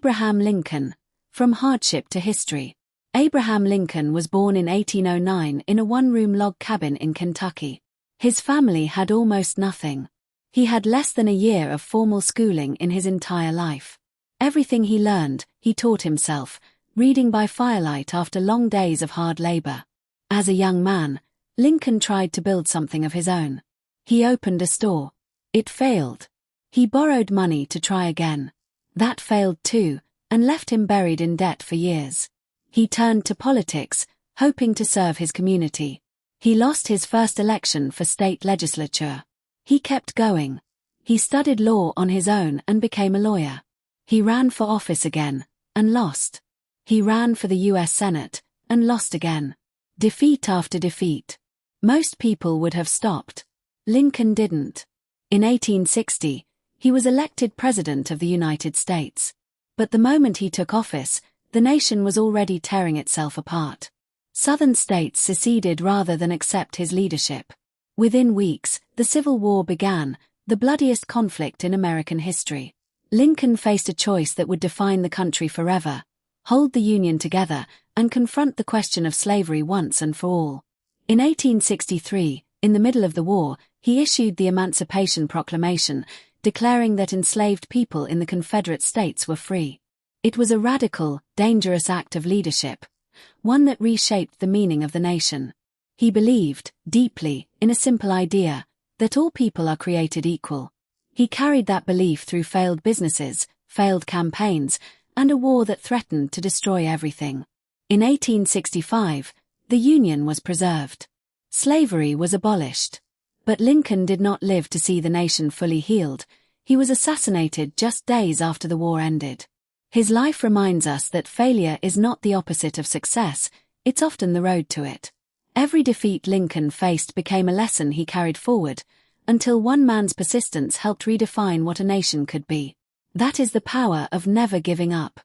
Abraham Lincoln, From Hardship to History. Abraham Lincoln was born in 1809 in a one-room log cabin in Kentucky. His family had almost nothing. He had less than a year of formal schooling in his entire life. Everything he learned, he taught himself, reading by firelight after long days of hard labor. As a young man, Lincoln tried to build something of his own. He opened a store. It failed. He borrowed money to try again. That failed too, and left him buried in debt for years. He turned to politics, hoping to serve his community. He lost his first election for state legislature. He kept going. He studied law on his own and became a lawyer. He ran for office again, and lost. He ran for the U.S. Senate, and lost again. Defeat after defeat. Most people would have stopped. Lincoln didn't. In 1860, he was elected President of the United States. But the moment he took office, the nation was already tearing itself apart. Southern states seceded rather than accept his leadership. Within weeks, the Civil War began, the bloodiest conflict in American history. Lincoln faced a choice that would define the country forever: hold the Union together and confront the question of slavery once and for all. In 1863, in the middle of the war, he issued the Emancipation Proclamation, declaring that enslaved people in the Confederate States were free. It was a radical, dangerous act of leadership, one that reshaped the meaning of the nation. He believed, deeply, in a simple idea, that all people are created equal. He carried that belief through failed businesses, failed campaigns, and a war that threatened to destroy everything. In 1865, the Union was preserved. Slavery was abolished. But Lincoln did not live to see the nation fully healed. He was assassinated just days after the war ended. His life reminds us that failure is not the opposite of success, it's often the road to it. Every defeat Lincoln faced became a lesson he carried forward, until one man's persistence helped redefine what a nation could be. That is the power of never giving up.